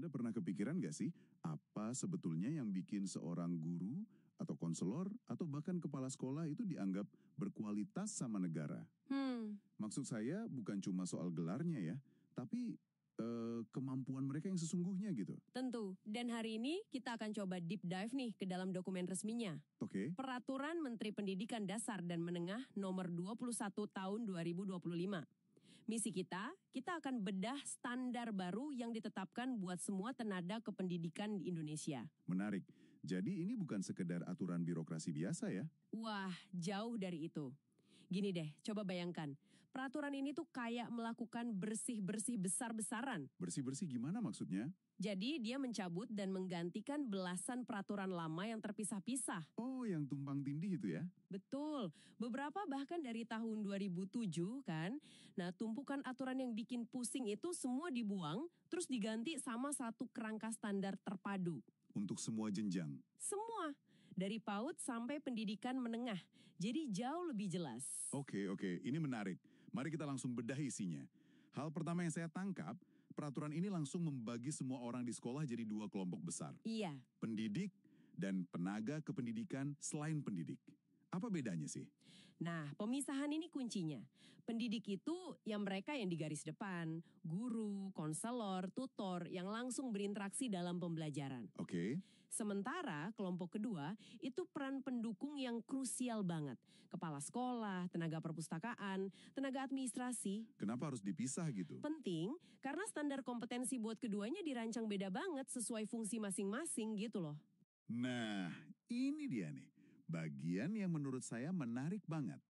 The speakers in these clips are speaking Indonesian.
Anda pernah kepikiran nggak sih, apa sebetulnya yang bikin seorang guru atau konselor atau bahkan kepala sekolah itu dianggap berkualitas sama negara? Maksud saya bukan cuma soal gelarnya ya, tapi kemampuan mereka yang sesungguhnya gitu. Tentu, dan hari ini kita akan coba deep dive nih ke dalam dokumen resminya. Oke. Peraturan Menteri Pendidikan Dasar dan Menengah nomor 21 tahun 2025. Misi kita akan bedah standar baru yang ditetapkan buat semua tenaga kependidikan di Indonesia. Menarik. Jadi ini bukan sekedar aturan birokrasi biasa ya? Wah, jauh dari itu. Gini deh, coba bayangkan. Peraturan ini tuh kayak melakukan bersih-bersih besar-besaran. Bersih-bersih gimana maksudnya? Jadi dia mencabut dan menggantikan belasan peraturan lama yang terpisah-pisah. Oh, yang tumpang tindih itu ya? Betul, beberapa bahkan dari tahun 2007 kan. Nah, tumpukan aturan yang bikin pusing itu semua dibuang, terus diganti sama satu kerangka standar terpadu. Untuk semua jenjang? Semua, dari PAUD sampai pendidikan menengah. Jadi jauh lebih jelas. Oke, ini menarik. Mari kita langsung bedah isinya. Hal pertama yang saya tangkap, peraturan ini langsung membagi semua orang di sekolah jadi dua kelompok besar. Iya. Pendidik dan tenaga kependidikan selain pendidik. Apa bedanya sih? Nah, pemisahan ini kuncinya. Pendidik itu yang mereka yang di garis depan, guru, konselor, tutor yang langsung berinteraksi dalam pembelajaran. Oke. Sementara kelompok kedua itu peran pendukung yang krusial banget. Kepala sekolah, tenaga perpustakaan, tenaga administrasi. Kenapa harus dipisah gitu? Penting karena standar kompetensi buat keduanya dirancang beda banget sesuai fungsi masing-masing gitu loh. Nah, ini dia nih. Bagian yang menurut saya menarik banget.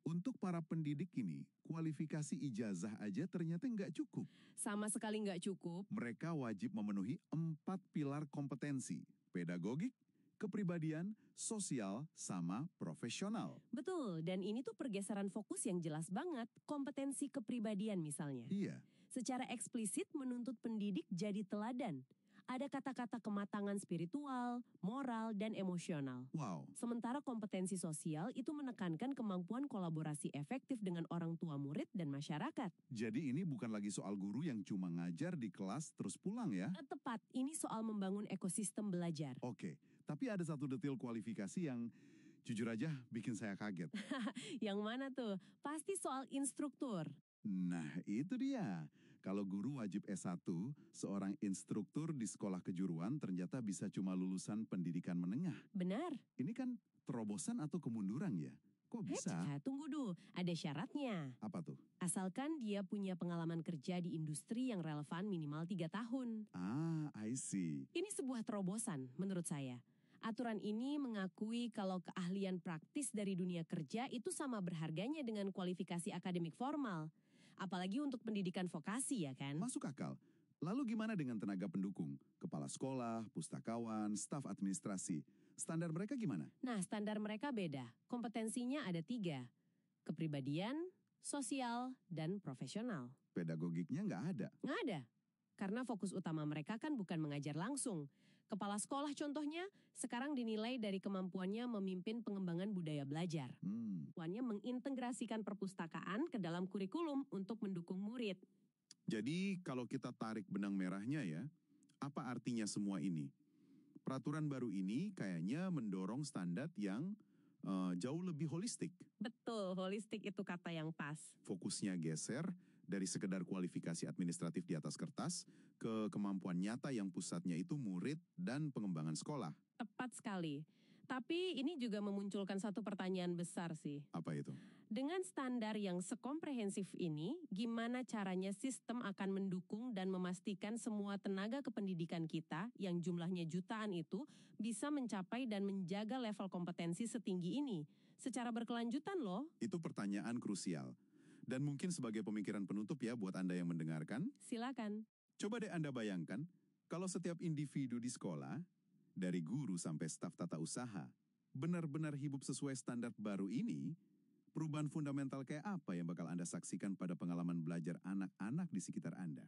Untuk para pendidik ini, kualifikasi ijazah aja ternyata nggak cukup. Sama sekali nggak cukup. Mereka wajib memenuhi 4 pilar kompetensi. Pedagogik, kepribadian, sosial, sama profesional. Betul, dan ini tuh pergeseran fokus yang jelas banget. Kompetensi kepribadian misalnya. Iya. Secara eksplisit menuntut pendidik jadi teladan. Ada kata-kata kematangan spiritual, moral, dan emosional. Wow. Sementara kompetensi sosial itu menekankan kemampuan kolaborasi efektif dengan orang tua murid dan masyarakat. Jadi ini bukan lagi soal guru yang cuma ngajar di kelas terus pulang ya? Tepat, ini soal membangun ekosistem belajar. Oke, tapi ada satu detail kualifikasi yang jujur aja bikin saya kaget. Yang mana tuh? Pasti soal instruktur. Nah, itu dia. Kalau guru wajib S1, seorang instruktur di sekolah kejuruan ternyata bisa cuma lulusan pendidikan menengah. Benar. Ini kan terobosan atau kemunduran ya? Kok bisa? Tunggu dulu, ada syaratnya. Apa tuh? Asalkan dia punya pengalaman kerja di industri yang relevan minimal 3 tahun. Ah, I see. Ini sebuah terobosan menurut saya. Aturan ini mengakui kalau keahlian praktis dari dunia kerja itu sama berharganya dengan kualifikasi akademik formal. Apalagi untuk pendidikan vokasi ya kan? Masuk akal. Lalu gimana dengan tenaga pendukung? Kepala sekolah, pustakawan, staf administrasi. Standar mereka gimana? Nah, standar mereka beda. Kompetensinya ada 3. Kepribadian, sosial, dan profesional. Pedagogiknya nggak ada? Nggak ada. Karena fokus utama mereka kan bukan mengajar langsung. Kepala sekolah contohnya sekarang dinilai dari kemampuannya memimpin pengembangan budaya belajar. Kemampuannya mengintegrasikan perpustakaan ke dalam kurikulum untuk mendukung murid. Jadi kalau kita tarik benang merahnya ya, apa artinya semua ini? Peraturan baru ini kayaknya mendorong standar yang jauh lebih holistik. Betul, holistik itu kata yang pas. Fokusnya geser dari sekedar kualifikasi administratif di atas kertas ke kemampuan nyata yang pusatnya itu murid dan pengembangan sekolah. Tepat sekali. Tapi ini juga memunculkan satu pertanyaan besar sih. Apa itu? Dengan standar yang sekomprehensif ini, gimana caranya sistem akan mendukung dan memastikan semua tenaga kependidikan kita yang jumlahnya jutaan itu bisa mencapai dan menjaga level kompetensi setinggi ini secara berkelanjutan loh? Itu pertanyaan krusial. Dan mungkin sebagai pemikiran penutup ya buat Anda yang mendengarkan. Silakan. Coba deh Anda bayangkan, kalau setiap individu di sekolah, dari guru sampai staf tata usaha, benar-benar hidup sesuai standar baru ini, perubahan fundamental kayak apa yang bakal Anda saksikan pada pengalaman belajar anak-anak di sekitar Anda?